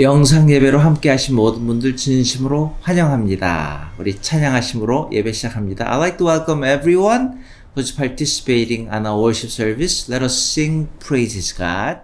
영상 예배로 함께 하신 모든 분들 진심으로 환영합니다. 우리 찬양하심으로 예배 시작합니다. I'd like to welcome everyone who's participating on our worship service. Let us sing praises God.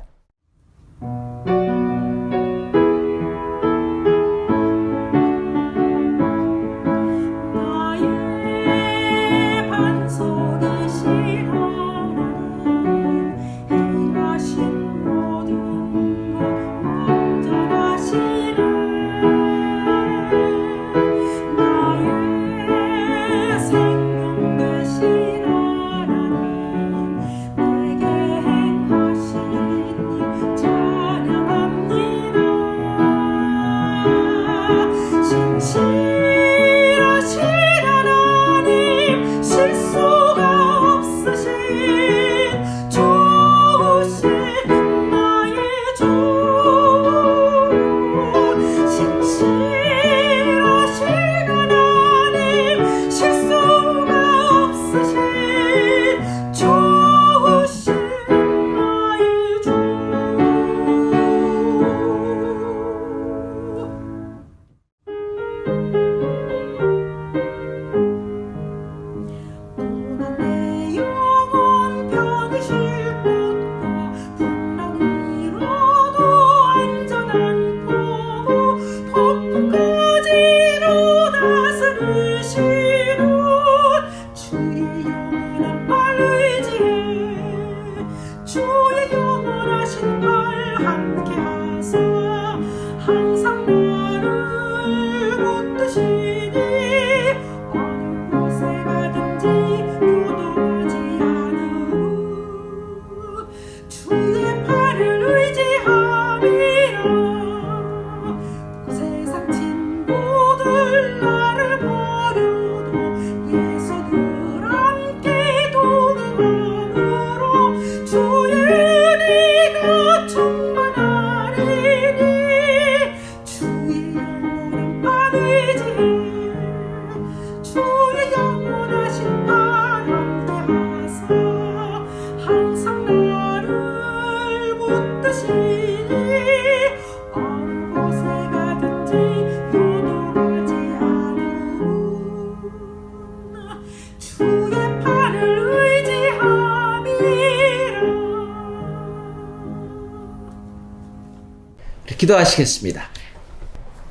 기도하시겠습니다.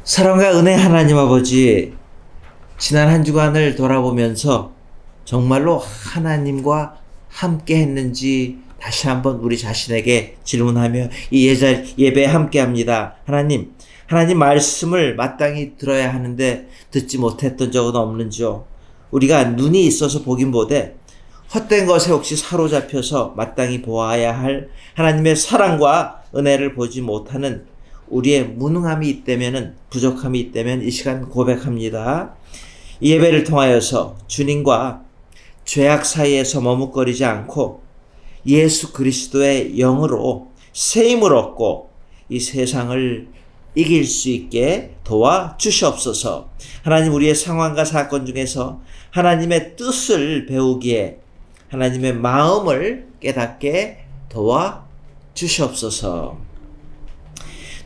사랑과 은혜 하나님 아버지, 지난 한 주간을 돌아보면서 정말로 하나님과 함께 했는지 다시 한번 우리 자신에게 질문하며 이 예배에 함께 합니다. 하나님 말씀을 마땅히 들어야 하는데 듣지 못했던 적은 없는지요? 우리가 눈이 있어서 보긴 보되 헛된 것에 혹시 사로잡혀서 마땅히 보아야 할 하나님의 사랑과 은혜를 보지 못하는 우리의 무능함이 있다면, 부족함이 있다면 이 시간 고백합니다. 이 예배를 통하여서 주님과 죄악 사이에서 머뭇거리지 않고 예수 그리스도의 영으로 새 힘을 얻고 이 세상을 이길 수 있게 도와주시옵소서. 하나님, 우리의 상황과 사건 중에서 하나님의 뜻을 배우기에 하나님의 마음을 깨닫게 도와주시옵소서.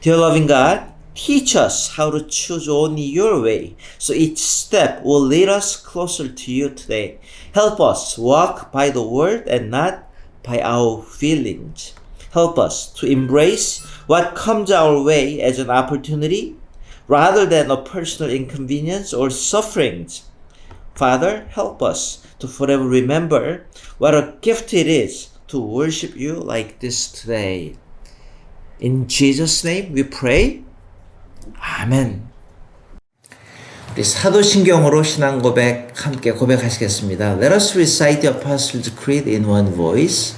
Dear loving God, teach us how to choose only your way, so each step will lead us closer to you today. Help us walk by the word and not by our feelings. Help us to embrace what comes our way as an opportunity rather than a personal inconvenience or sufferings. Father, help us to forever remember what a gift it is to worship you like this today. In Jesus' name we pray. 아멘. 우리 사도신경으로 신앙 고백 함께 고백하시겠습니다. Let us recite the Apostles' Creed in one voice.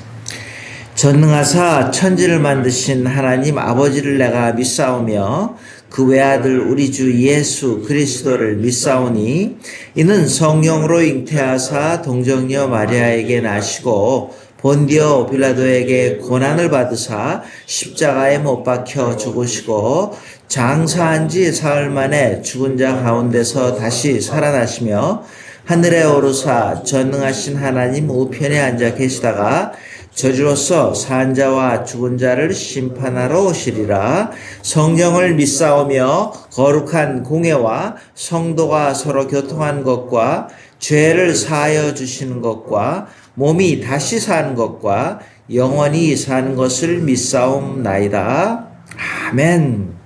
전능하사 천지를 만드신 하나님 아버지를 내가 믿사오며 그 외아들 우리 주 예수 그리스도를 믿사오니 이는 성령으로 잉태하사 동정녀 마리아에게 나시고 본디오 빌라도에게 고난을 받으사 십자가에 못 박혀 죽으시고 장사한 지 사흘 만에 죽은 자 가운데서 다시 살아나시며 하늘에 오르사 전능하신 하나님 우편에 앉아 계시다가 저주로서 산 자와 죽은 자를 심판하러 오시리라. 성경을 믿사오며 거룩한 공회와 성도가 서로 교통한 것과 죄를 사하여 주시는 것과 몸이 다시 사는 것과 영원히 사는 것을 믿사옵나이다. 아멘.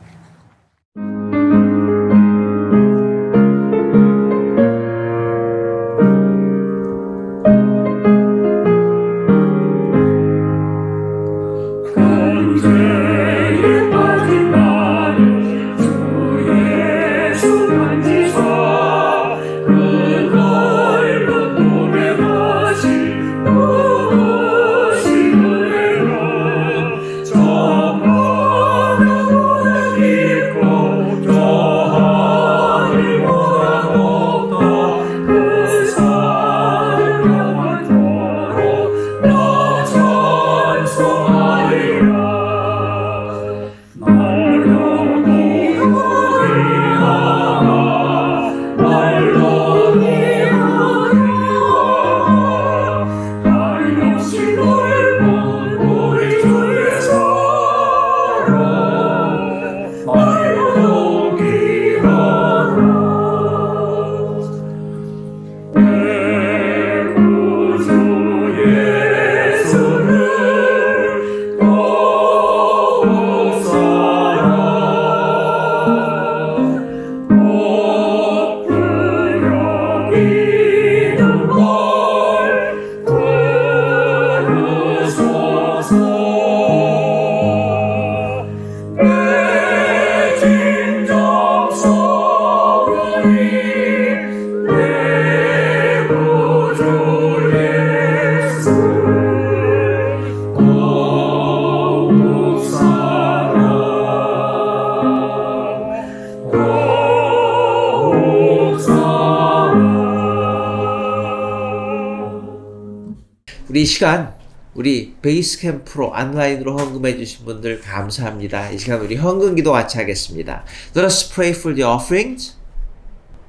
우리 이 시간 우리 베이스 캠프로 온라인으로 헌금해 주신 분들 감사합니다. 이 시간 우리 헌금 기도 같이 하겠습니다. Let us pray for the offerings.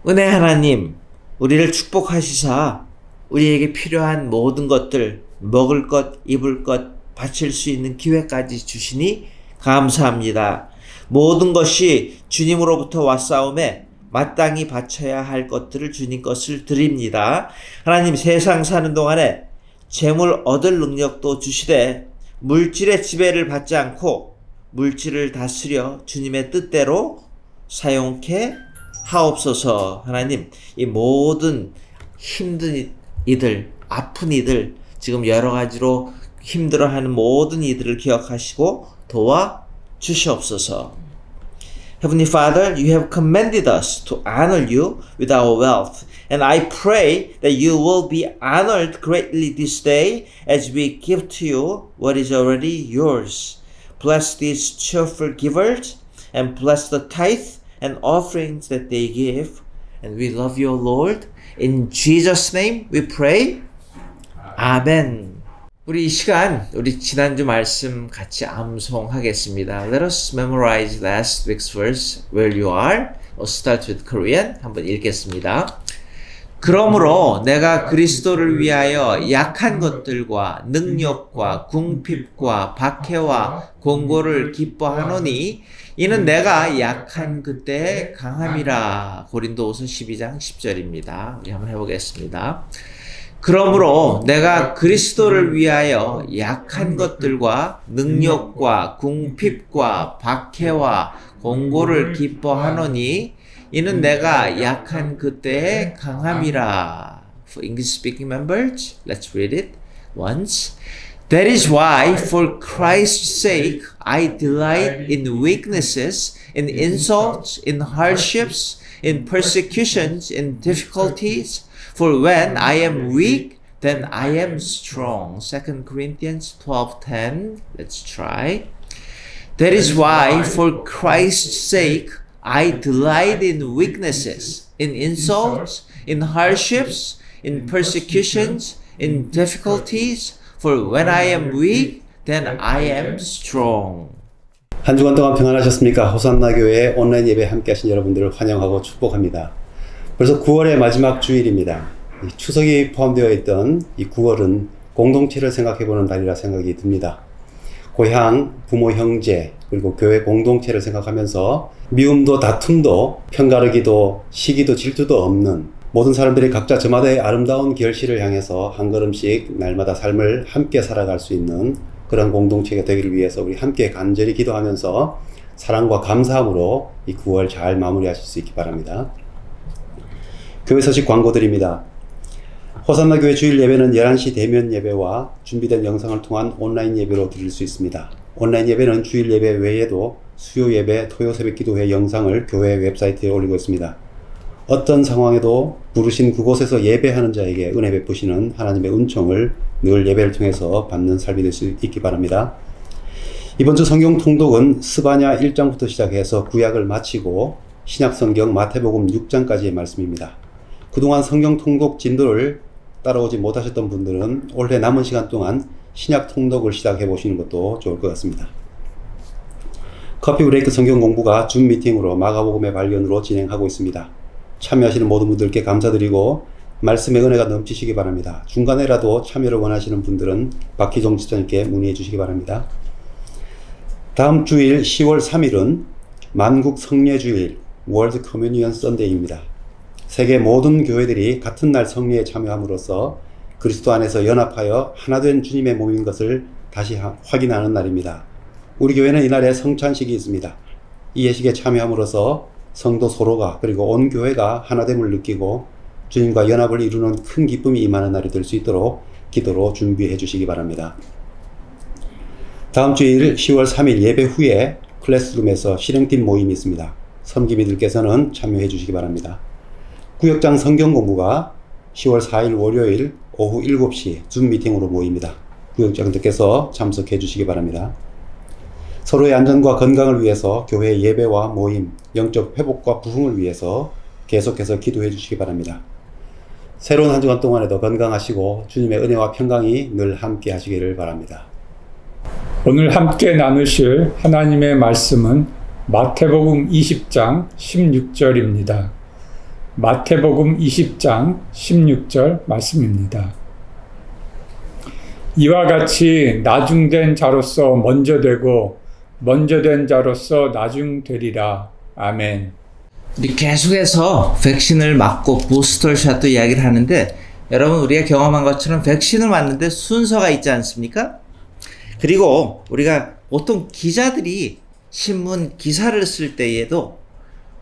은혜 하나님, 우리를 축복하시사 우리에게 필요한 모든 것들, 먹을 것, 입을 것, 바칠 수 있는 기회까지 주시니 감사합니다. 모든 것이 주님으로부터 왔사오매 마땅히 바쳐야 할 것들을 주님 것을 드립니다. 하나님, 세상 사는 동안에 재물 얻을 능력도 주시되 물질의 지배를 받지 않고 물질을 다스려 주님의 뜻대로 사용케 하옵소서. 하나님, 이 모든 힘든 이들, 아픈 이들, 지금 여러 가지로 힘들어하는 모든 이들을 기억하시고 도와 주시옵소서. Heavenly Father, you have commanded us to honor you with our wealth. And I pray that you will be honored greatly this day as we give to you what is already yours. Bless these cheerful givers and bless the tithe and offerings that they give. And we love you, Lord. In Jesus' name we pray. Amen. 우리 이 시간, 우리 지난주 말씀 같이 암송하겠습니다. Let us memorize last week's verse where you are. Let's start with Korean. 한번 읽겠습니다. 그러므로 내가 그리스도를 위하여 약한 것들과 능력과 궁핍과 박해와 공고를 기뻐하노니 이는 내가 약한 그때의 강함이라. 고린도후서 12장 10절입니다. 우리 한번 해보겠습니다. 그러므로 내가 그리스도를 위하여 약한 것들과 능력과 궁핍과 박해와 공고를 기뻐하노니 이는 내가 약한 그때의 강함이라. For English speaking members, let's read it once. That is why, for Christ's sake, I delight in weaknesses, in insults, in hardships, in persecutions, in difficulties. For when I am weak, then I am strong. 2 Corinthians 12:10. Let's try. That is why, for Christ's sake, I delight in weaknesses, in insults, in hardships, in persecutions, in difficulties. For when I am weak, then I am strong. 한 주간 동안 평안하셨습니까? 호산나 교회 온라인 예배 함께 하신 여러분들을 환영하고 축복합니다. 벌써 9월의 마지막 주일입니다. 추석이 포함되어 있던 이 9월은 공동체를 생각해보는 날이라 생각이 듭니다. 고향, 부모, 형제, 그리고 교회 공동체를 생각하면서 미움도 다툼도 편가르기도 시기도 질투도 없는 모든 사람들이 각자 저마다의 아름다운 결실을 향해서 한 걸음씩 날마다 삶을 함께 살아갈 수 있는 그런 공동체가 되기를 위해서 우리 함께 간절히 기도하면서 사랑과 감사함으로 이 9월 잘 마무리하실 수 있기 바랍니다. 교회 소식 광고드립니다. 호산나 교회 주일 예배는 11시 대면 예배와 준비된 영상을 통한 온라인 예배로 드릴 수 있습니다. 온라인 예배는 주일 예배 외에도 수요 예배, 토요 새벽 기도회 영상을 교회 웹사이트에 올리고 있습니다. 어떤 상황에도 부르신 그곳에서 예배하는 자에게 은혜 베푸시는 하나님의 은총을 늘 예배를 통해서 받는 삶이 될 수 있기 바랍니다. 이번 주 성경 통독은 스바냐 1장부터 시작해서 구약을 마치고 신약 성경 마태복음 6장까지의 말씀입니다. 그동안 성경 통독 진도를 따라오지 못하셨던 분들은 올해 남은 시간 동안 신약 통독을 시작해 보시는 것도 좋을 것 같습니다. 커피 브레이크 성경 공부가 줌 미팅으로 마가복음의 발견으로 진행하고 있습니다. 참여하시는 모든 분들께 감사드리고 말씀의 은혜가 넘치시기 바랍니다. 중간에라도 참여를 원하시는 분들은 박희종 지사님께 문의해 주시기 바랍니다. 다음 주일 10월 3일은 만국 성례주일 월드 커뮤니언 썬데이입니다. 세계 모든 교회들이 같은 날 성례에 참여함으로써 그리스도 안에서 연합하여 하나된 주님의 몸인 것을 다시 확인하는 날입니다. 우리 교회는 이날에 성찬식이 있습니다. 이 예식에 참여함으로써 성도 서로가 그리고 온 교회가 하나됨을 느끼고 주님과 연합을 이루는 큰 기쁨이 임하는 날이 될 수 있도록 기도로 준비해 주시기 바랍니다. 다음 주일 10월 3일 예배 후에 클래스룸에서 실행팀 모임이 있습니다. 섬기미들께서는 참여해 주시기 바랍니다. 구역장 성경 공부가 10월 4일 월요일 오후 7시 줌 미팅으로 모입니다. 구역장들께서 참석해 주시기 바랍니다. 서로의 안전과 건강을 위해서 교회 예배와 모임, 영적 회복과 부흥을 위해서 계속해서 기도해 주시기 바랍니다. 새로운 한 주간 동안에도 건강하시고 주님의 은혜와 평강이 늘 함께 하시기를 바랍니다. 오늘 함께 나누실 하나님의 말씀은 마태복음 20장 16절입니다. 마태복음 20장 16절 말씀입니다. 이와 같이 나중된 자로서 먼저 되고 먼저 된 자로서 나중되리라. 아멘. 우리 계속해서 백신을 맞고 부스터샷도 이야기를 하는데 여러분 우리가 경험한 것처럼 백신을 맞는데 순서가 있지 않습니까? 그리고 우리가 보통 기자들이 신문 기사를 쓸 때에도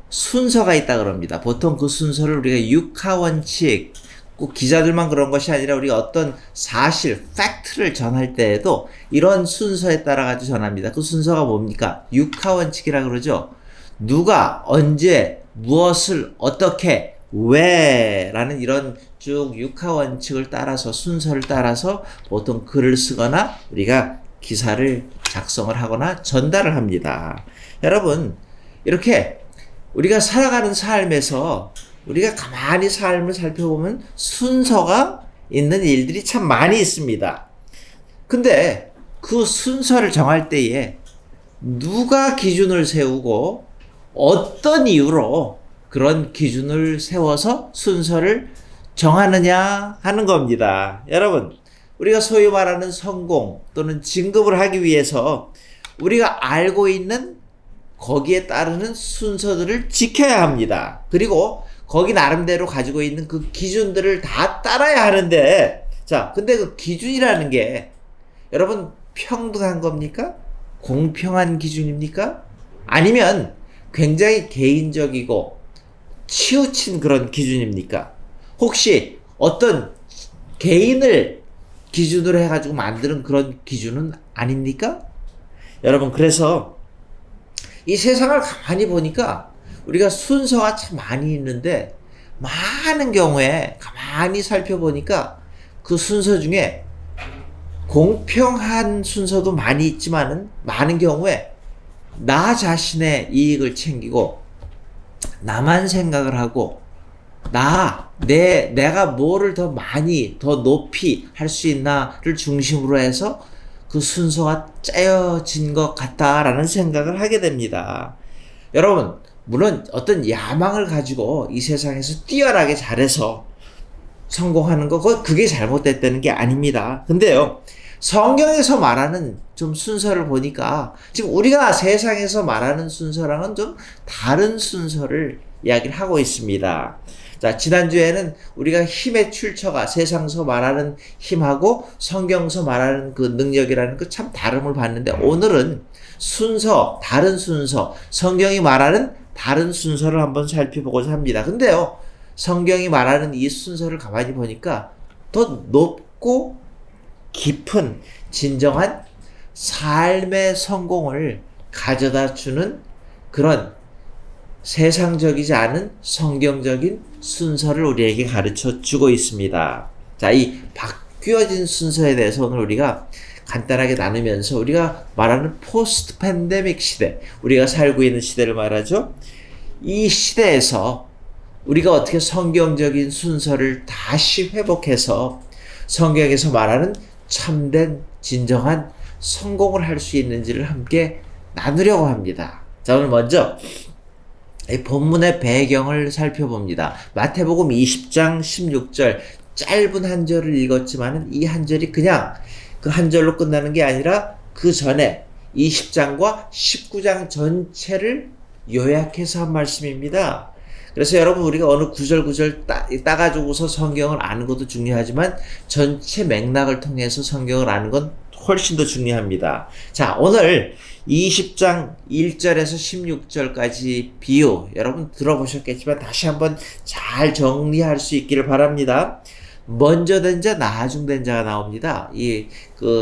순서가 있다 그럽니다. 보통 그 순서를 우리가 육하원칙, 꼭 기자들만 그런 것이 아니라 우리가 어떤 사실, 팩트를 전할 때에도 이런 순서에 따라 가지고 전합니다. 그 순서가 뭡니까? 육하원칙이라 그러죠. 누가, 언제, 무엇을, 어떻게, 왜 라는 이런 쭉 육하원칙을 따라서 순서를 따라서 보통 글을 쓰거나 우리가 기사를 작성을 하거나 전달을 합니다. 여러분 이렇게 우리가 살아가는 삶에서 우리가 가만히 삶을 살펴보면 순서가 있는 일들이 참 많이 있습니다. 근데 그 순서를 정할 때에 누가 기준을 세우고 어떤 이유로 그런 기준을 세워서 순서를 정하느냐 하는 겁니다. 여러분 우리가 소위 말하는 성공 또는 진급을 하기 위해서 우리가 알고 있는 거기에 따르는 순서들을 지켜야 합니다. 그리고 거기 나름대로 가지고 있는 그 기준들을 다 따라야 하는데, 자, 근데 그 기준이라는 게 여러분 평등한 겁니까? 공평한 기준입니까? 아니면 굉장히 개인적이고 치우친 그런 기준입니까? 혹시 어떤 개인을 기준으로 해가지고 만드는 그런 기준은 아닙니까? 여러분 그래서 이 세상을 가만히 보니까 우리가 순서가 참 많이 있는데 많은 경우에 가만히 살펴보니까 그 순서 중에 공평한 순서도 많이 있지만은 많은 경우에 나 자신의 이익을 챙기고 나만 생각을 하고 내가 뭐를 더 많이 더 높이 할 수 있나를 중심으로 해서 그 순서가 짜여진 것 같다라는 생각을 하게 됩니다. 여러분 물론 어떤 야망을 가지고 이 세상에서 뛰어나게 잘해서 성공하는 거, 그게 잘못됐다는 게 아닙니다. 근데요, 성경에서 말하는 좀 순서를 보니까 지금 우리가 세상에서 말하는 순서랑은 좀 다른 순서를 이야기를 하고 있습니다. 자, 지난주에는 우리가 힘의 출처가 세상에서 말하는 힘하고 성경에서 말하는 그 능력이라는 그 참 다름을 봤는데, 오늘은 순서, 다른 순서, 성경이 말하는 다른 순서를 한번 살펴보고자 합니다. 근데요, 성경이 말하는 이 순서를 가만히 보니까 더 높고 깊은 진정한 삶의 성공을 가져다 주는 그런 세상적이지 않은 성경적인 순서를 우리에게 가르쳐 주고 있습니다. 자, 이 바뀌어진 순서에 대해서 오늘 우리가 간단하게 나누면서 우리가 말하는 포스트 팬데믹 시대, 우리가 살고 있는 시대를 말하죠. 이 시대에서 우리가 어떻게 성경적인 순서를 다시 회복해서 성경에서 말하는 참된 진정한 성공을 할 수 있는지를 함께 나누려고 합니다. 자, 오늘 먼저 이 본문의 배경을 살펴봅니다. 마태복음 20장 16절, 짧은 한 절을 읽었지만 이 한 절이 그냥 그 한 절로 끝나는 게 아니라 그 전에 20장과 19장 전체를 요약해서 한 말씀입니다. 그래서 여러분, 우리가 어느 구절 따가지고서 성경을 아는 것도 중요하지만 전체 맥락을 통해서 성경을 아는 건 훨씬 더 중요합니다. 자, 오늘 20장 1절에서 16절까지 비유 여러분 들어보셨겠지만 다시 한번 잘 정리할 수 있기를 바랍니다. 먼저 된 자, 나중 된 자가 나옵니다.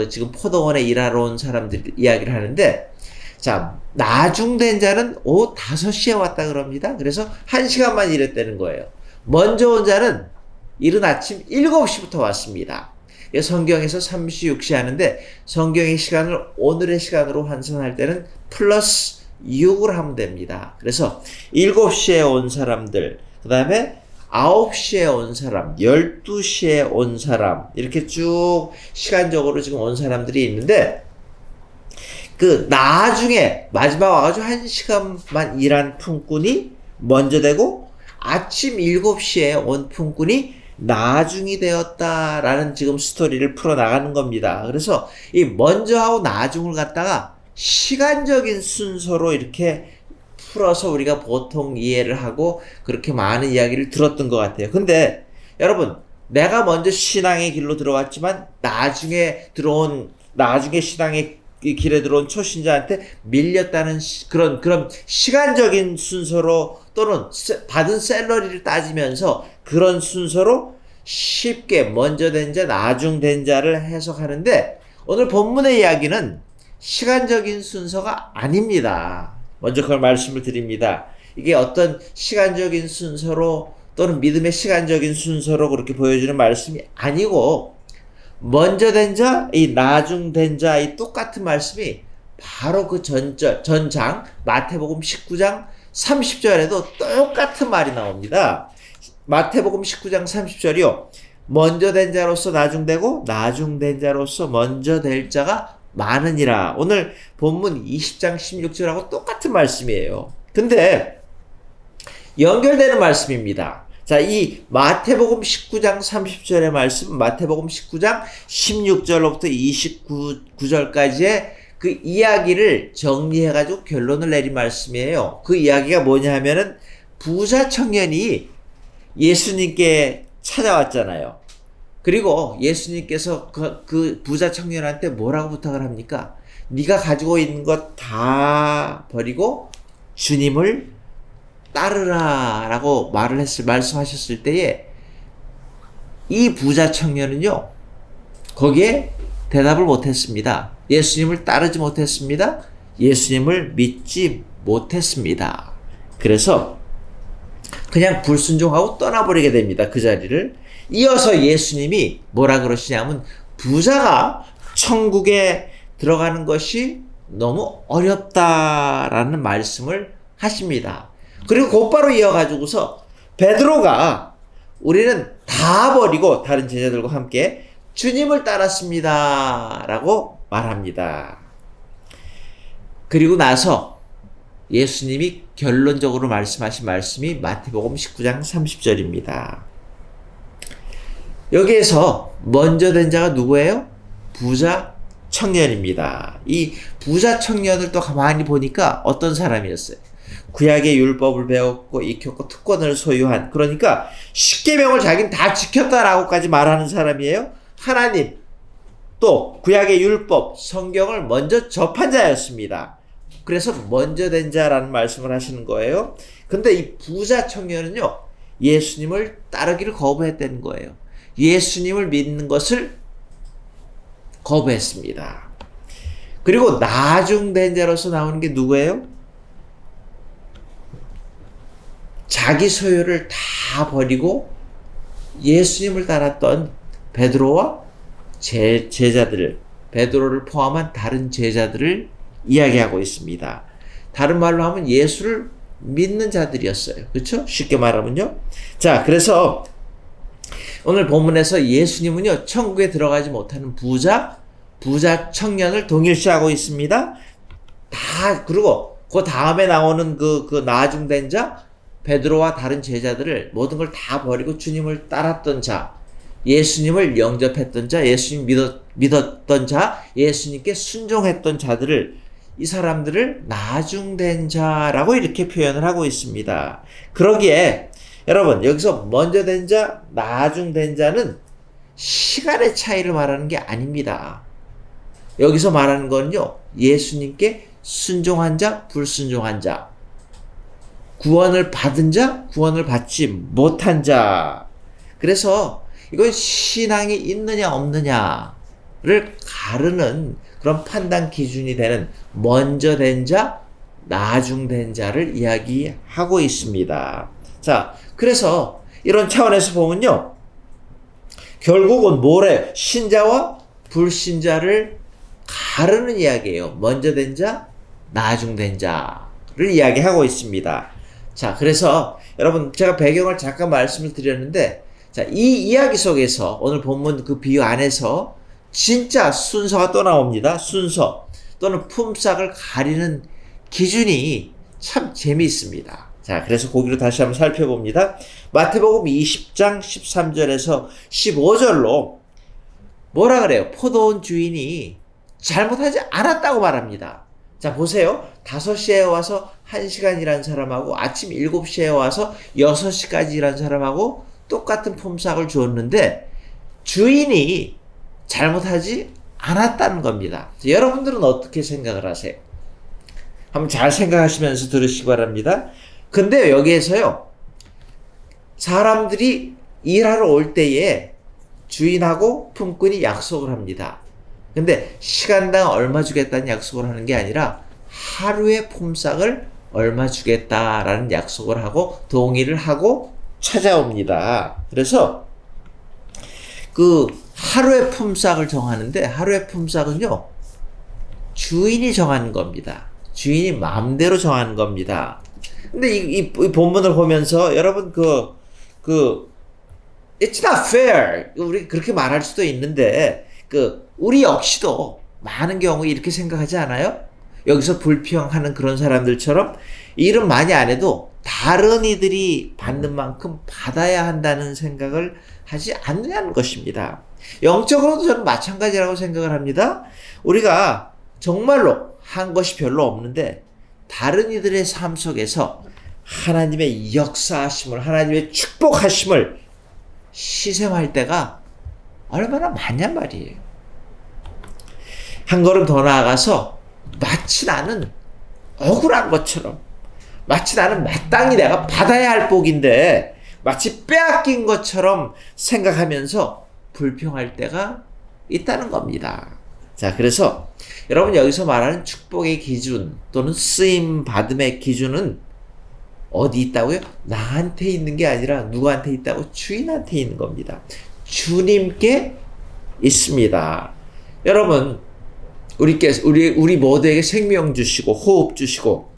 지금 포도원에 일하러 온 사람들 이야기를 하는데, 자, 나중 된 자는 오후 5시에 왔다 그럽니다. 그래서 1시간만 일했다는 거예요. 먼저 온 자는 이른 아침 7시부터 왔습니다. 성경에서 3시6시 하는데 성경의 시간을 오늘의 시간으로 환산할 때는 플러스 6을 하면 됩니다. 그래서 7시에 온 사람들, 그 다음에 9시에 온 사람, 12시에 온 사람, 이렇게 쭉 시간적으로 지금 온 사람들이 있는데, 그 나중에 마지막 와가지고 1시간만 일한 품꾼이 먼저 되고 아침 7시에 온 품꾼이 나중이 되었다라는 지금 스토리를 풀어나가는 겁니다. 그래서 이 먼저하고 나중을 갖다가 시간적인 순서로 이렇게 풀어서 우리가 보통 이해를 하고 그렇게 많은 이야기를 들었던 것 같아요. 근데 여러분, 내가 먼저 신앙의 길로 들어왔지만 나중에 신앙의 길에 들어온 초신자한테 밀렸다는 그런 시간적인 순서로 또는 받은 샐러리를 따지면서 그런 순서로 쉽게 먼저 된 자, 나중 된 자를 해석하는데, 오늘 본문의 이야기는 시간적인 순서가 아닙니다. 먼저 그걸 말씀을 드립니다. 이게 어떤 시간적인 순서로 또는 믿음의 시간적인 순서로 그렇게 보여주는 말씀이 아니고, 먼저 된 자, 이 나중 된 자, 이 똑같은 말씀이 바로 그 전장, 마태복음 19장 30절에도 똑같은 말이 나옵니다. 마태복음 19장 30절이요. 먼저 된 자로서 나중 되고, 나중 된 자로서 먼저 될 자가 많으니라. 오늘 본문 20장 16절하고 똑같은 말씀이에요. 근데 연결되는 말씀입니다. 자, 이 마태복음 19장 30절의 말씀, 마태복음 19장 16절로부터 29절까지의 그 이야기를 정리해가지고 결론을 내린 말씀이에요. 그 이야기가 뭐냐 하면은 부자 청년이 예수님께 찾아왔잖아요. 그리고 예수님께서 그 부자 청년한테 뭐라고 부탁을 합니까? 네가 가지고 있는 것 다 버리고 주님을 따르라 라고 말씀하셨을 때에 이 부자 청년은요, 거기에 대답을 못했습니다. 예수님을 따르지 못했습니다. 예수님을 믿지 못했습니다. 그래서 그냥 불순종하고 떠나버리게 됩니다. 그 자리를. 이어서 예수님이 뭐라 그러시냐면, 부자가 천국에 들어가는 것이 너무 어렵다라는 말씀을 하십니다. 그리고 곧바로 이어가지고서 베드로가 우리는 다 버리고 다른 제자들과 함께 주님을 따랐습니다 라고 말합니다. 그리고 나서 예수님이 결론적으로 말씀하신 말씀이 마태복음 19장 30절입니다. 여기에서 먼저 된 자가 누구예요? 부자 청년입니다. 이 부자 청년을 또 가만히 보니까 어떤 사람이었어요? 구약의 율법을 배웠고 익혔고 특권을 소유한, 그러니까 십계명을 자기는 다 지켰다라고까지 말하는 사람이에요. 하나님 또 구약의 율법 성경을 먼저 접한 자였습니다. 그래서 먼저 된 자라는 말씀을 하시는 거예요. 근데 이 부자 청년은요, 예수님을 따르기를 거부했다는 거예요. 예수님을 믿는 것을 거부했습니다. 그리고 나중된 자로서 나오는 게 누구예요? 자기 소유를 다 버리고 예수님을 따랐던 베드로와 제자들, 베드로를 포함한 다른 제자들을 이야기하고 있습니다. 다른 말로 하면 예수를 믿는 자들이었어요. 그렇죠? 쉽게 말하면요. 자, 그래서 오늘 본문에서 예수님은요, 천국에 들어가지 못하는 부자 청년을 동일시하고 있습니다. 그리고 그 다음에 나오는 그 나중된 자, 베드로와 다른 제자들을 모든 걸 다 버리고 주님을 따랐던 자, 예수님을 영접했던 자, 예수님 믿었던 자, 예수님께 순종했던 자들을, 이 사람들을 나중된 자라고 이렇게 표현을 하고 있습니다. 그러기에 여러분, 여기서 먼저 된 자, 나중된 자는 시간의 차이를 말하는 게 아닙니다. 여기서 말하는 거는요, 예수님께 순종한 자, 불순종한 자, 구원을 받은 자, 구원을 받지 못한 자. 그래서 이건 신앙이 있느냐 없느냐를 가르는 그런 판단 기준이 되는 먼저 된 자, 나중된 자를 이야기하고 있습니다. 자, 그래서 이런 차원에서 보면요, 결국은 뭐래? 신자와 불신자를 가르는 이야기예요. 먼저 된 자, 나중된 자를 이야기하고 있습니다. 자, 그래서 여러분, 제가 배경을 잠깐 말씀을 드렸는데, 자, 이 이야기 속에서 오늘 본문 그 비유 안에서 진짜 순서가 또 나옵니다. 순서 또는 품삯을 가리는 기준이 참 재미있습니다. 자, 그래서 거기로 다시 한번 살펴봅니다. 마태복음 20장 13절에서 15절로 뭐라 그래요? 포도원 주인이 잘못하지 않았다고 말합니다. 자, 보세요. 5시에 와서 1시간 일한 사람하고 아침 7시에 와서 6시까지 일한 사람하고 똑같은 품삯을 주었는데 주인이 잘못하지 않았다는 겁니다. 자, 여러분들은 어떻게 생각을 하세요? 한번 잘 생각하시면서 들으시기 바랍니다. 근데 여기에서요, 사람들이 일하러 올 때에 주인하고 품꾼이 약속을 합니다. 근데 시간당 얼마 주겠다는 약속을 하는 게 아니라 하루의 품삯을 얼마 주겠다라는 약속을 하고 동의를 하고 찾아옵니다. 그래서 그 하루의 품삯을 정하는데, 하루의 품삯은요, 주인이 정하는 겁니다. 주인이 마음대로 정하는 겁니다. 근데 이 본문을 보면서 여러분 it's not fair, 우리 그렇게 말할 수도 있는데 우리 역시도 많은 경우 이렇게 생각하지 않아요? 여기서 불평하는 그런 사람들처럼 일은 많이 안 해도 다른 이들이 받는 만큼 받아야 한다는 생각을 하지 않느냐는 것입니다. 영적으로도 저는 마찬가지라고 생각을 합니다. 우리가 정말로 한 것이 별로 없는데 다른 이들의 삶 속에서 하나님의 역사하심을, 하나님의 축복하심을 시샘할 때가 얼마나 많냔 말이에요. 한 걸음 더 나아가서 마치 나는 억울한 것처럼, 마치 나는 마땅히 내가 받아야 할 복인데 마치 빼앗긴 것처럼 생각하면서 불평할 때가 있다는 겁니다. 자, 그래서 여러분, 여기서 말하는 축복의 기준 또는 쓰임 받음의 기준은 어디 있다고요? 나한테 있는 게 아니라 누구한테 있다고? 주인한테 있는 겁니다. 주님께 있습니다. 여러분, 우리 모두에게 생명 주시고 호흡 주시고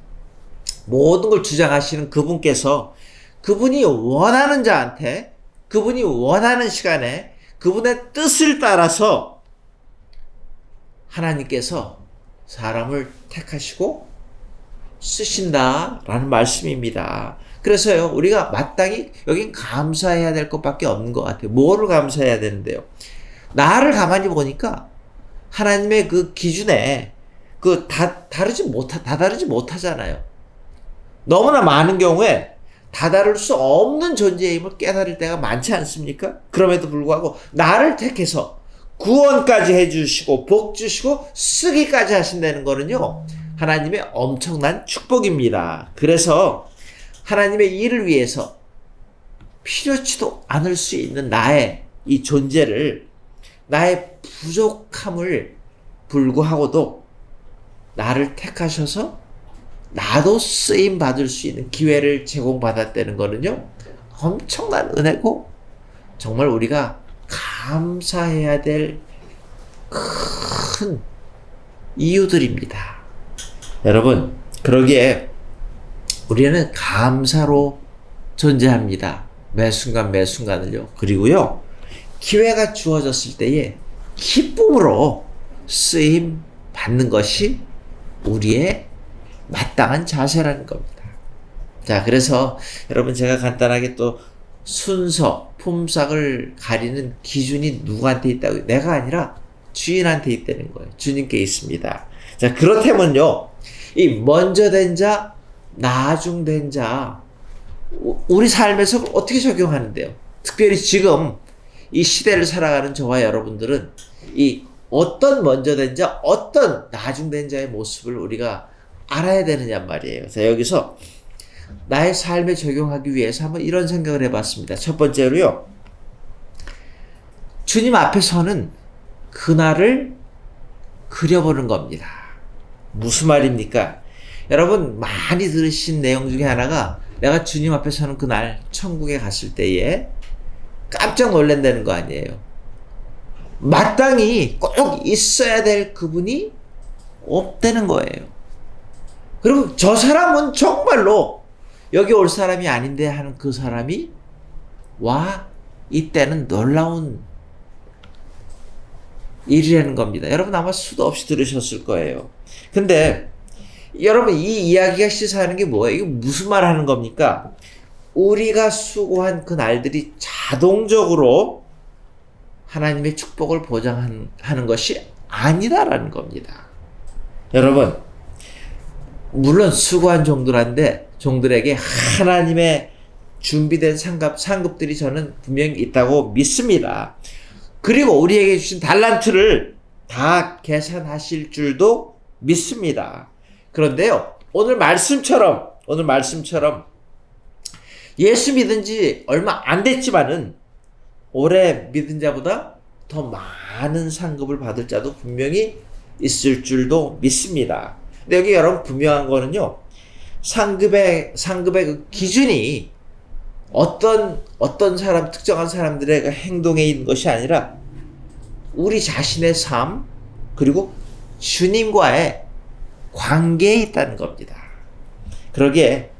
모든 걸 주장하시는 그분께서 그분이 원하는 자한테, 그분이 원하는 시간에 그분의 뜻을 따라서 하나님께서 사람을 택하시고 쓰신다라는 말씀입니다. 그래서요, 우리가 마땅히 여긴 감사해야 될 것밖에 없는 것 같아요. 뭐를 감사해야 되는데요? 나를 가만히 보니까 하나님의 그 기준에 다르지 못하잖아요. 너무나 많은 경우에 다다를 수 없는 존재임을 깨달을 때가 많지 않습니까? 그럼에도 불구하고 나를 택해서 구원까지 해주시고 복 주시고 쓰기까지 하신다는 거는요, 하나님의 엄청난 축복입니다. 그래서 하나님의 일을 위해서 필요치도 않을 수 있는 나의 이 존재를, 나의 부족함을 불구하고도 나를 택하셔서 나도 쓰임 받을 수 있는 기회를 제공받았다는 거는요, 엄청난 은혜고 정말 우리가 감사해야 될 큰 이유들입니다. 여러분, 그러기에 우리는 감사로 존재합니다. 매 순간 매 순간을요. 그리고요, 기회가 주어졌을 때에 기쁨으로 쓰임 받는 것이 우리의 마땅한 자세라는 겁니다. 자, 그래서 여러분, 제가 간단하게 또 순서, 품삯을 가리는 기준이 누구한테 있다고요? 내가 아니라 주인한테 있다는 거예요. 주님께 있습니다. 자, 그렇다면요, 이 먼저 된 자, 나중 된 자, 우리 삶에서 어떻게 적용하는데요? 특별히 지금 이 시대를 살아가는 저와 여러분들은 이 어떤 먼저 된 자, 어떤 나중 된 자의 모습을 우리가 알아야 되느냐 말이에요. 자, 여기서 나의 삶에 적용하기 위해서 한번 이런 생각을 해봤습니다. 첫 번째로요, 주님 앞에 서는 그날을 그려보는 겁니다. 무슨 말입니까? 여러분, 많이 들으신 내용 중에 하나가 내가 주님 앞에 서는 그날 천국에 갔을 때에 깜짝 놀란다는 거 아니에요. 마땅히 꼭 있어야 될 그분이 없다는 거예요. 그리고 저 사람은 정말로 여기 올 사람이 아닌데 하는 그 사람이 와 이때는 놀라운 일이라는 겁니다. 여러분 아마 수도 없이 들으셨을 거예요. 근데 여러분, 이 이야기가 시사하는 게 뭐예요? 이게 무슨 말 하는 겁니까? 우리가 수고한 그 날들이 자동적으로 하나님의 축복을 보장하는 것이 아니다라는 겁니다. 여러분, 물론 수고한 종들에게 하나님의 준비된 상급들이 저는 분명히 있다고 믿습니다. 그리고 우리에게 주신 달란트를 다 계산하실 줄도 믿습니다. 그런데요, 오늘 말씀처럼 예수 믿은 지 얼마 안 됐지만은 오래 믿은 자보다 더 많은 상급을 받을 자도 분명히 있을 줄도 믿습니다. 근데 여기 여러분 분명한 거는요, 상급의 그 기준이 어떤 사람, 특정한 사람들의 행동에 있는 것이 아니라 우리 자신의 삶, 그리고 주님과의 관계에 있다는 겁니다. 그러기에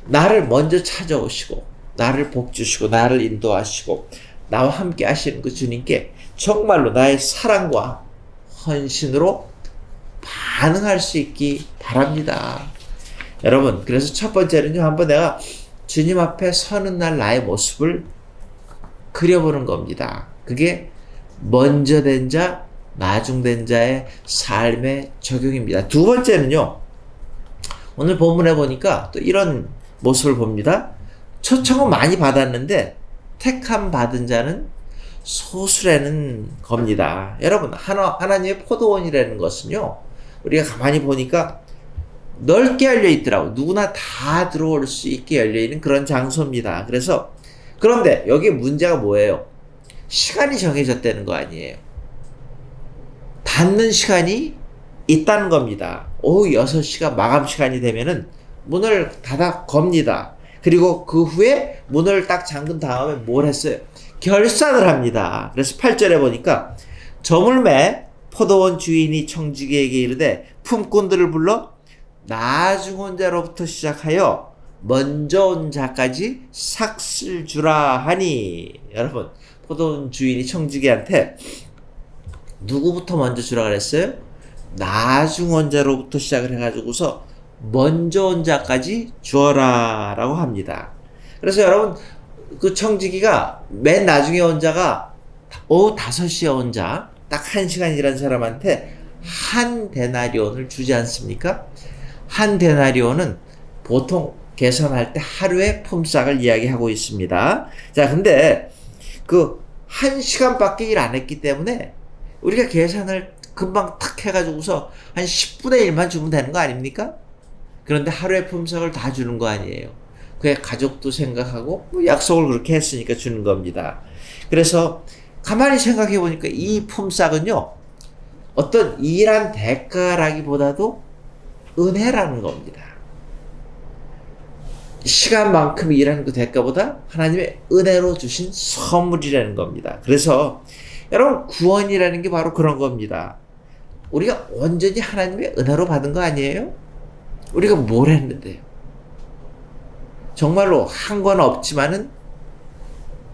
나를 먼저 찾아오시고, 나를 복주시고, 나를 인도하시고, 나와 함께 하시는 그 주님께 정말로 나의 사랑과 헌신으로 반응할 수 있기 바랍니다. 여러분, 그래서 첫 번째는요, 한번 내가 주님 앞에 서는 날 나의 모습을 그려보는 겁니다. 그게 먼저 된 자, 나중 된 자의 삶의 적용입니다. 두 번째는요, 오늘 본문에 보니까 또 이런 모습을 봅니다. 초청은 많이 받았는데 택함 받은 자는 소수라는 겁니다. 여러분, 하나님의 포도원이라는 것은요, 우리가 가만히 보니까 넓게 열려 있더라고. 누구나 다 들어올 수 있게 열려 있는 그런 장소입니다. 그런데 여기 문제가 뭐예요? 시간이 정해졌다는 거 아니에요. 닫는 시간이 있다는 겁니다. 오후 6시가 마감 시간이 되면은 문을 닫아 겁니다. 그리고 그 후에 문을 딱 잠근 다음에 뭘 했어요? 결산을 합니다. 그래서 8절에 보니까 저물매 포도원 주인이 청지기에게 이르되 품꾼들을 불러 나중 온 자로부터 시작하여 먼저 온 자까지 삭슬 주라 하니. 여러분, 포도원 주인이 청지기한테 누구부터 먼저 주라 그랬어요? 나중 온 자로부터 시작을 해가지고서 먼저 온 자까지 주어라 라고 합니다. 그래서 여러분 그 청지기가 맨 나중에 온 자가 오후 5시에 온 자, 딱 1시간 일한 사람한테 한 데나리온을 주지 않습니까? 한 데나리온은 보통 계산할 때 하루의 품삯을 이야기하고 있습니다. 자, 근데 그 1시간밖에 일 안 했기 때문에 우리가 계산을 금방 탁 해가지고서 한 10분의 1만 주면 되는 거 아닙니까? 그런데 하루의 품삯을 다 주는 거 아니에요. 그의 가족도 생각하고 뭐 약속을 그렇게 했으니까 주는 겁니다. 그래서 가만히 생각해 보니까 이 품삯은요, 어떤 일한 대가라기보다도 은혜라는 겁니다. 시간만큼 일하는 그 대가보다 하나님의 은혜로 주신 선물이라는 겁니다. 그래서 여러분 구원이라는 게 바로 그런 겁니다. 우리가 온전히 하나님의 은혜로 받은 거 아니에요? 우리가 뭘 했는데요? 정말로 한 건 없지만은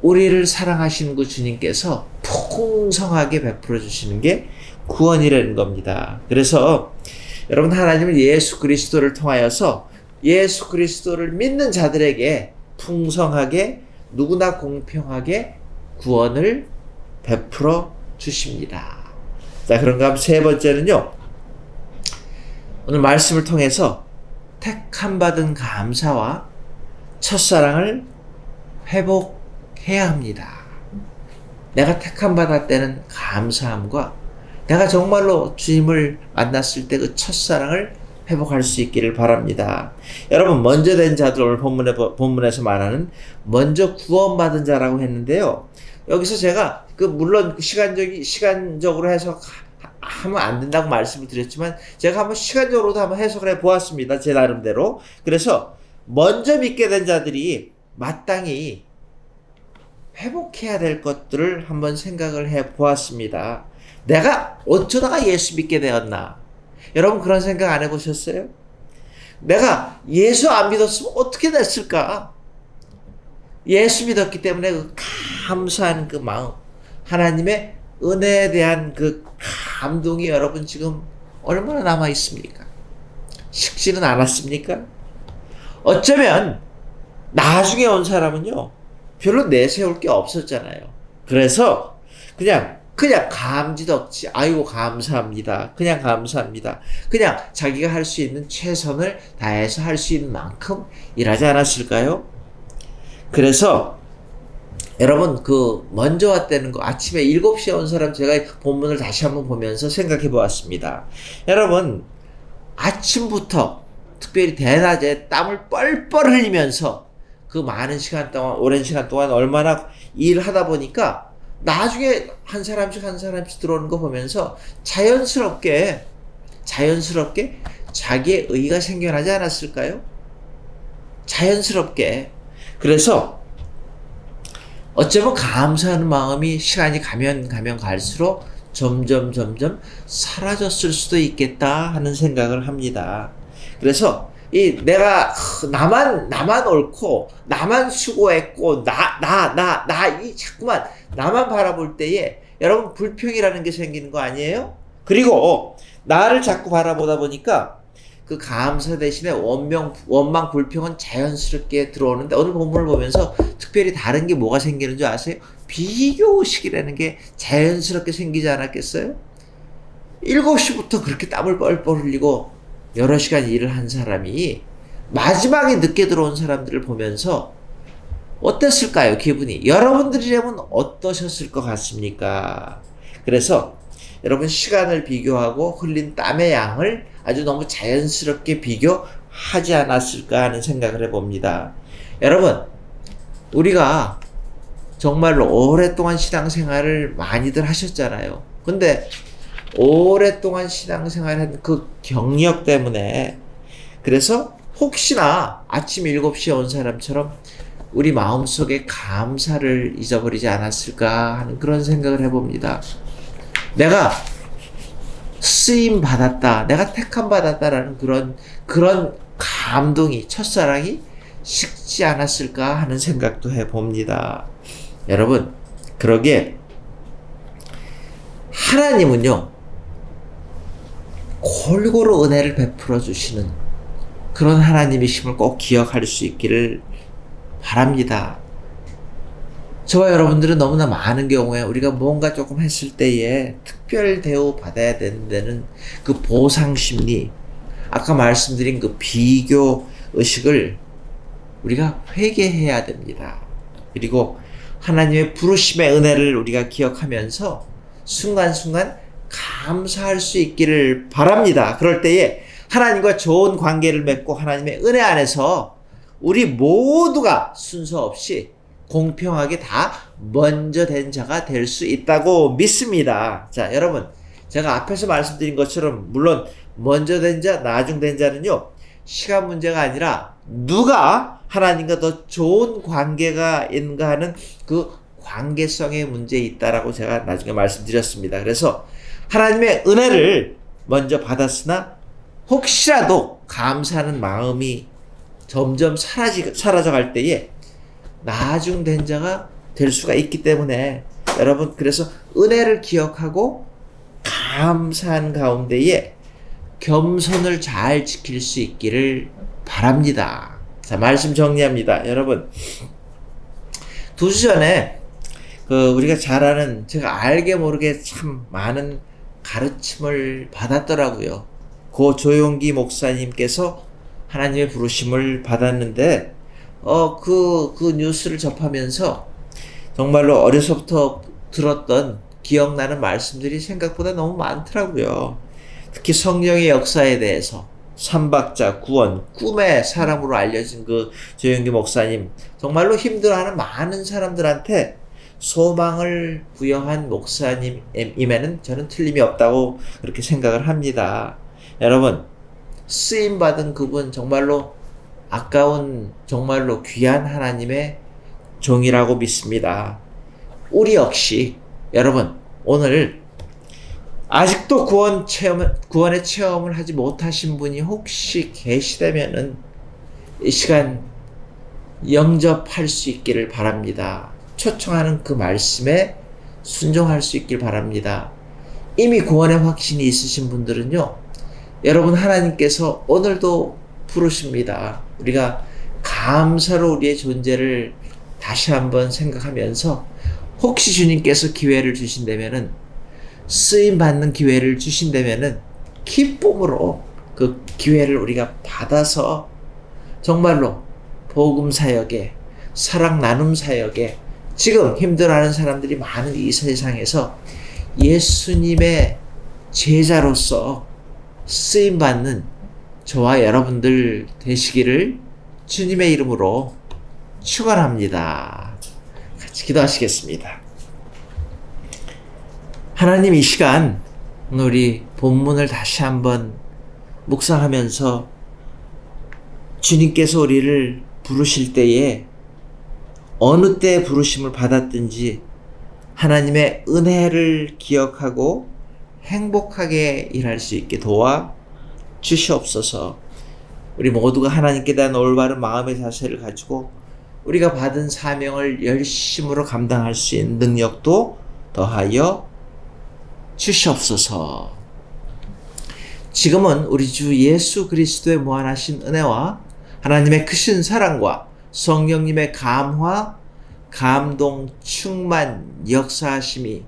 우리를 사랑하시는 그 주님께서 풍성하게 베풀어 주시는 게 구원이라는 겁니다. 그래서 여러분 하나님은 예수 그리스도를 통하여서 예수 그리스도를 믿는 자들에게 풍성하게 누구나 공평하게 구원을 베풀어 주십니다. 자, 그런가 하면 세 번째는요, 오늘 말씀을 통해서 택함 받은 감사와 첫사랑을 회복해야 합니다. 내가 택함 받을 때는 감사함과 내가 정말로 주님을 만났을 때 그 첫사랑을 회복할 수 있기를 바랍니다. 여러분, 먼저 된 자들, 오늘 본문에서 말하는 먼저 구원받은 자라고 했는데요. 여기서 제가 물론 시간적으로 해석하면 안 된다고 말씀을 드렸지만 제가 한번 시간적으로도 한번 해석을 해 보았습니다. 제 나름대로. 그래서 먼저 믿게 된 자들이 마땅히 회복해야 될 것들을 한번 생각을 해 보았습니다. 내가 어쩌다가 예수 믿게 되었나? 여러분 그런 생각 안 해보셨어요? 내가 예수 안 믿었으면 어떻게 됐을까? 예수 믿었기 때문에 그 감사하는 그 마음, 하나님의 은혜에 대한 그 감동이 여러분 지금 얼마나 남아 있습니까? 식지는 않았습니까? 어쩌면 나중에 온 사람은요, 별로 내세울 게 없었잖아요. 그래서 그냥 감지덕지, 아이고 감사합니다. 그냥 감사합니다. 그냥 자기가 할 수 있는 최선을 다해서 할 수 있는 만큼 일하지 않았을까요? 그래서 여러분 먼저 왔다는 거, 아침에 7시에 온 사람 제가 본문을 다시 한번 보면서 생각해 보았습니다. 여러분 아침부터 특별히 대낮에 땀을 뻘뻘 흘리면서 그 많은 시간 동안, 오랜 시간 동안 얼마나 일하다 보니까 나중에 한 사람씩 들어오는 거 보면서 자연스럽게 자기의 의의가 생겨나지 않았을까요? 자연스럽게. 그래서 어쩌면 감사하는 마음이 시간이 가면 갈수록 점점 사라졌을 수도 있겠다 하는 생각을 합니다. 그래서 내가 나만 옳고 나만 수고했고 이 자꾸만 나만 바라볼 때에 여러분 불평이라는 게 생기는 거 아니에요? 그리고 나를 자꾸 바라보다 보니까 그 감사 대신에 원망 불평은 자연스럽게 들어오는데, 오늘 본문을 보면서 특별히 다른 게 뭐가 생기는 줄 아세요? 비교의식이라는 게 자연스럽게 생기지 않았겠어요? 7시부터 그렇게 땀을 뻘뻘 흘리고 여러 시간 일을 한 사람이 마지막에 늦게 들어온 사람들을 보면서 어땠을까요? 기분이. 여러분들이라면 어떠셨을 것 같습니까? 그래서 여러분 시간을 비교하고 흘린 땀의 양을 아주 너무 자연스럽게 비교하지 않았을까 하는 생각을 해봅니다. 여러분, 우리가 정말로 오랫동안 신앙생활을 많이들 하셨잖아요. 근데 오랫동안 신앙생활한 그 경력 때문에, 그래서 혹시나 아침 7시에 온 사람처럼 우리 마음속에 감사를 잊어버리지 않았을까 하는 그런 생각을 해봅니다. 내가 쓰임 받았다, 내가 택함 받았다라는 그런 감동이, 첫사랑이 식지 않았을까 하는 생각도 해봅니다. 여러분, 그러기에 하나님은요, 골고루 은혜를 베풀어 주시는 그런 하나님이심을 꼭 기억할 수 있기를 바랍니다. 저와 여러분들은 너무나 많은 경우에 우리가 뭔가 조금 했을 때에 특별 대우 받아야 되는 데는 그 보상심리, 아까 말씀드린 그 비교 의식을 우리가 회개해야 됩니다. 그리고 하나님의 부르심의 은혜를 우리가 기억하면서 순간순간 감사할 수 있기를 바랍니다. 그럴 때에 하나님과 좋은 관계를 맺고 하나님의 은혜 안에서 우리 모두가 순서 없이 공평하게 다 먼저 된 자가 될 수 있다고 믿습니다. 자, 여러분, 제가 앞에서 말씀드린 것처럼 물론 먼저 된 자, 나중 된 자는요, 시간 문제가 아니라 누가 하나님과 더 좋은 관계가 있는가 하는 그 관계성의 문제에 있다라고 제가 나중에 말씀드렸습니다. 그래서 하나님의 은혜를 먼저 받았으나 혹시라도 감사하는 마음이 점점 사라져갈 때에 나중 된 자가 될 수가 있기 때문에 여러분, 그래서 은혜를 기억하고 감사한 가운데에 겸손을 잘 지킬 수 있기를 바랍니다. 자, 말씀 정리합니다. 여러분, 2주 전에 우리가 잘 아는, 제가 알게 모르게 참 많은 가르침을 받았더라고요. 고 조용기 목사님께서 하나님의 부르심을 받았는데, 그 뉴스를 접하면서 정말로 어려서부터 들었던 기억나는 말씀들이 생각보다 너무 많더라고요. 특히 성령의 역사에 대해서, 삼박자, 구원, 꿈의 사람으로 알려진 그 조영기 목사님, 정말로 힘들어하는 많은 사람들한테 소망을 부여한 목사님임에는 저는 틀림이 없다고 그렇게 생각을 합니다. 여러분, 쓰임받은 그분 정말로 아까운, 정말로 귀한 하나님의 종이라고 믿습니다. 우리 역시 여러분, 오늘 아직도 구원의 체험을 하지 못하신 분이 혹시 계시다면은 이 시간 영접할 수 있기를 바랍니다. 초청하는 그 말씀에 순종할 수 있길 바랍니다. 이미 구원의 확신이 있으신 분들은요, 여러분, 하나님께서 오늘도 부르십니다. 우리가 감사로 우리의 존재를 다시 한번 생각하면서 혹시 주님께서 기회를 주신다면은, 쓰임 받는 기회를 주신다면은 기쁨으로 그 기회를 우리가 받아서 정말로 복음 사역에, 사랑 나눔 사역에, 지금 힘들어하는 사람들이 많은 이 세상에서 예수님의 제자로서 쓰임 받는 저와 여러분들 되시기를 주님의 이름으로 축원합니다. 같이 기도하시겠습니다. 하나님, 이 시간 우리 본문을 다시 한번 묵상하면서 주님께서 우리를 부르실 때에 어느 때 부르심을 받았든지 하나님의 은혜를 기억하고 행복하게 일할 수 있게 도와 주시옵소서. 우리 모두가 하나님께 대한 올바른 마음의 자세를 가지고 우리가 받은 사명을 열심으로 감당할 수 있는 능력도 더하여 주시옵소서. 지금은 우리 주 예수 그리스도의 무한하신 은혜와 하나님의 크신 사랑과 성령님의 감화, 감동, 충만, 역사하심이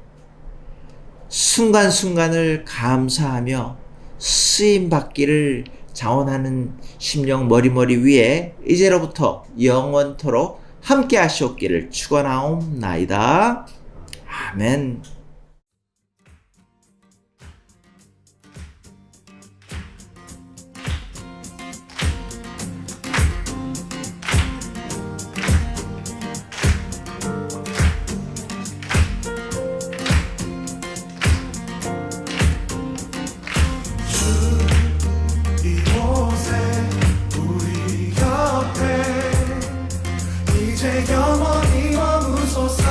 순간순간을 감사하며 쓰임받기를 자원하는 심령 머리머리 위에 이제로부터 영원토록 함께 하시옵기를 축원하옵나이다. 아멘. 영원히 머무소서.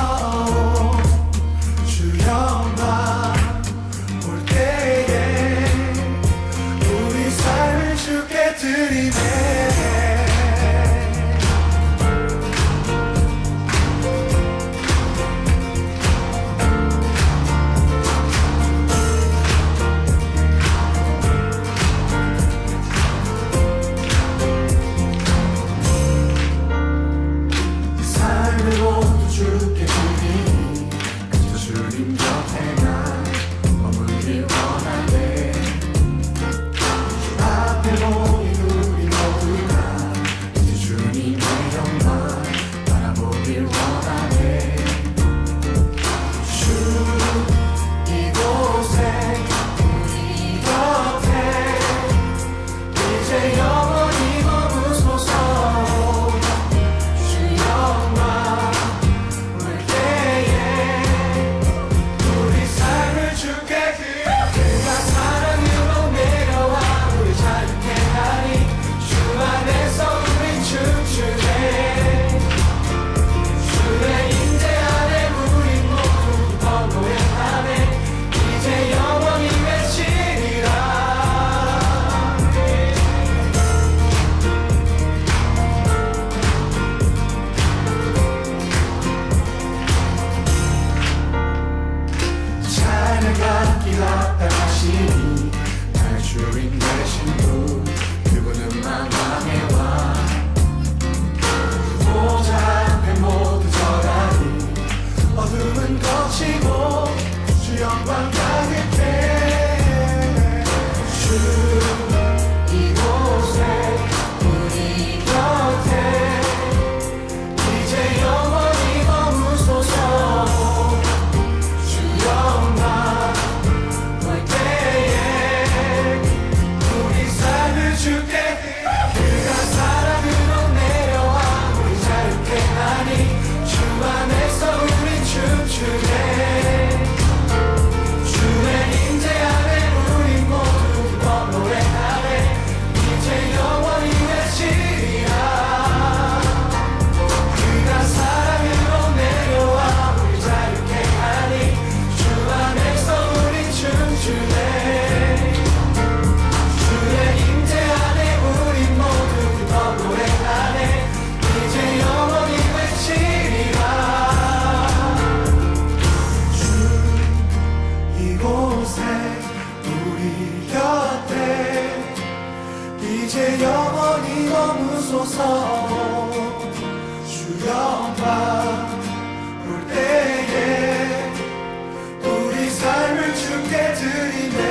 주의 평생 우리 곁에 이제 영원히 머무소서. 주 영광 볼 때에 우리 삶을 주께 드리네.